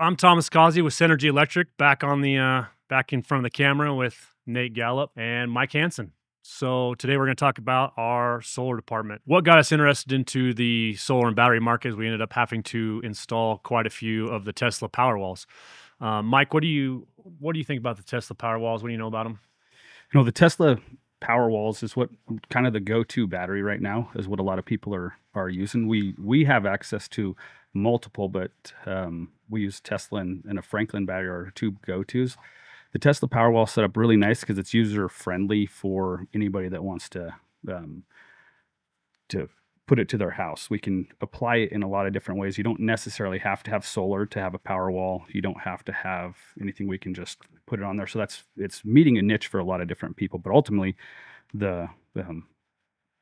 I'm Thomas Causey with Synergy Electric, back in front of the camera with Nate Gallup and Mike Hanson. So today we're going to talk about our solar department. What got us interested into the solar and battery market is we ended up having to install quite a few of the Tesla Powerwalls. Mike, what do you think about the Tesla Powerwalls? What do you know about them? The Tesla Powerwalls is what kind of the go-to battery right now is what a lot of people are using. We have access to multiple, but we use Tesla and a Franklin battery are our two go-tos. The Tesla Powerwall set up really nice because it's user friendly for anybody that wants to put it to their house. We can apply it in a lot of different ways. You don't necessarily have to have solar to have a Powerwall. You don't have to have anything. We can just put it on there. So it's meeting a niche for a lot of different people. But ultimately, the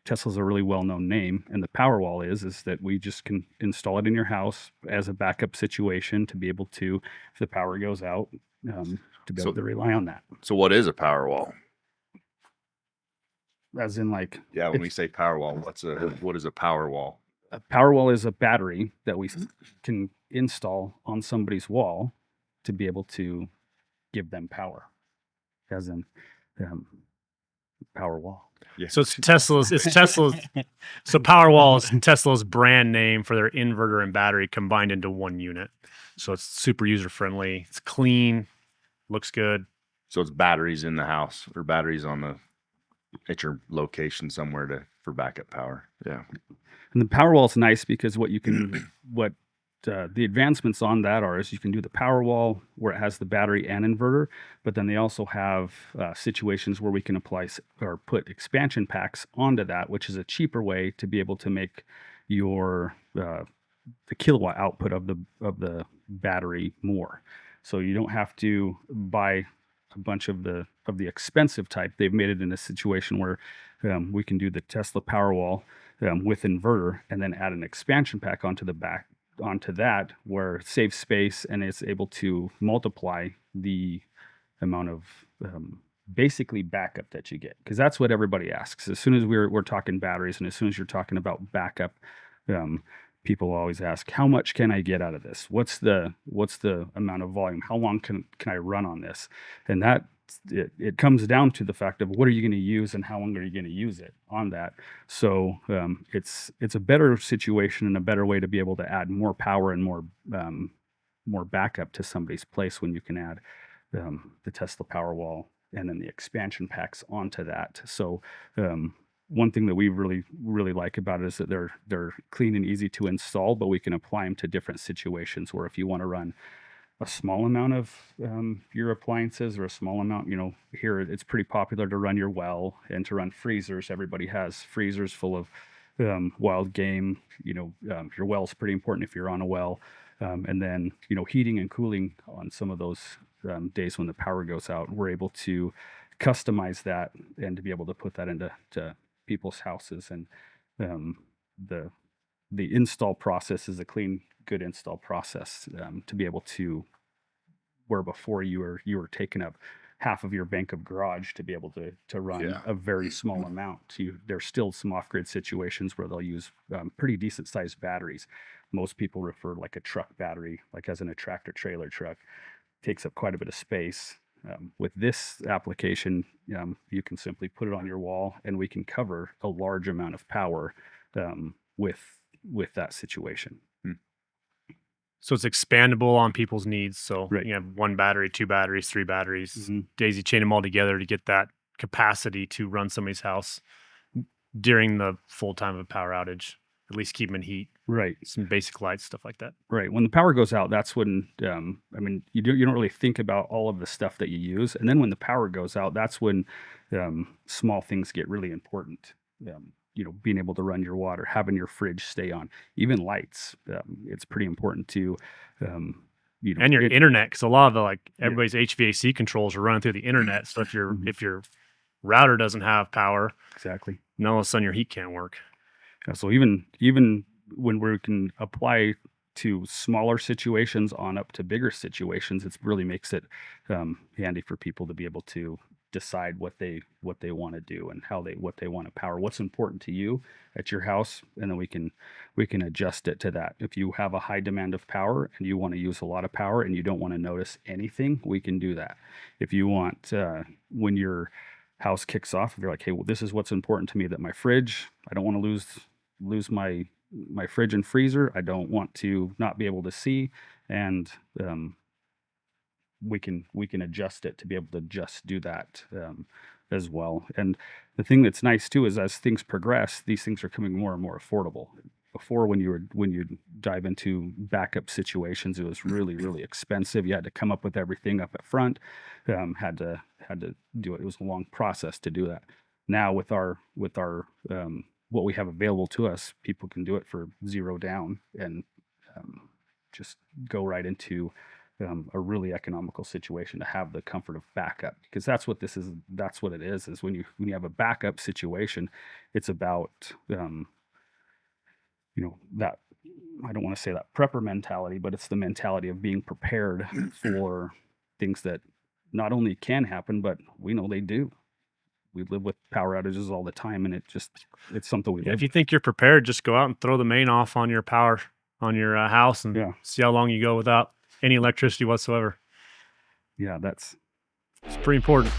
Tesla's a really well-known name, and the Powerwall is that we just can install it in your house as a backup situation to be able to, if the power goes out, to be able to rely on that. So what is a Powerwall? As in, like, Yeah, when we say Powerwall, what is a Powerwall? a Powerwall is a battery that we can install on somebody's wall to be able to give them power, as in Powerwall. Yeah. So it's Tesla's. So Powerwall is Tesla's brand name for their inverter and battery combined into one unit. So it's super user friendly. It's clean, looks good. So it's batteries in the house or batteries at your location somewhere for backup power. Yeah. And the Powerwall is nice because the advancements on that is you can do the Powerwall where it has the battery and inverter, but then they also have situations where we can apply or put expansion packs onto that, which is a cheaper way to be able to make your the kilowatt output of the battery more. So you don't have to buy a bunch of the expensive type. They've made it in a situation where we can do the Tesla Powerwall with inverter and then add an expansion pack onto that where it saves space and it's able to multiply the amount of basically backup that you get, because that's what everybody asks. As soon as we're talking batteries and as soon as you're talking about backup, people always ask, how much can I get out of this? What's the amount of volume? How long can I run on this? And that it comes down to the fact of what are you going to use and how long are you going to use it on that. So it's a better situation and a better way to be able to add more power and more backup to somebody's place when you can add the Tesla Powerwall and then the expansion packs onto that. So one thing that we really, really like about it is that they're clean and easy to install, but we can apply them to different situations where if you want to run a small amount of your appliances or a small amount, here it's pretty popular to run your well and to run freezers. Everybody has freezers full of wild game. Your well's pretty important if you're on a well. And then, heating and cooling on some of those days when the power goes out, we're able to customize that and to be able to put that into people's houses. And the install process is a clean, good install process to be able to, where before you were taking up half of your bank of garage to be able to run a very small amount. There's still some off-grid situations where they'll use pretty decent sized batteries. Most people refer like a truck battery, like as in a tractor trailer truck, takes up quite a bit of space. With this application, you can simply put it on your wall and we can cover a large amount of power with that situation. So it's expandable on people's needs. So Right. you have one battery, two batteries, three batteries, Mhm. daisy chain them all together to get that capacity to run somebody's house during the full time of a power outage, at least keep them in heat, Right. some basic lights, stuff like that. Right. When the power goes out, that's when you don't really think about all of the stuff that you use, and then when the power goes out, that's when small things get really important. Being able to run your water, having your fridge stay on, even lights. It's pretty important to, And your internet, because a lot of everybody's HVAC controls are running through the internet. So if your router doesn't have power, exactly. then all of a sudden your heat can't work. So even when we can apply to smaller situations on up to bigger situations, it really makes it handy for people to be able to decide what they want to do and what they want to power, what's important to you at your house, and then we can adjust it to that. If you have a high demand of power and you want to use a lot of power and you don't want to notice anything, we can do that. If you want, when your house kicks off, if you're like, hey, well, this is what's important to me, that my fridge, I don't want to lose my fridge and freezer, I don't want to not be able to see, and we can adjust it to be able to just do that as well. And the thing that's nice too is as things progress, these things are coming more and more affordable. Before, when you dive into backup situations, it was really expensive. You had to come up with everything up at front, had to do it. It was a long process to do that. Now with our what we have available to us, people can do it for zero down and just go right into a really economical situation to have the comfort of backup, because that's what this is. That's what it is when you have a backup situation, it's about that, I don't want to say that prepper mentality, but it's the mentality of being prepared for things that not only can happen, but we know they do. We live with power outages all the time, and it's something we live If you think you're prepared, just go out and throw the main off on your power on your house and see how long you go without any electricity whatsoever. Yeah, it's pretty important.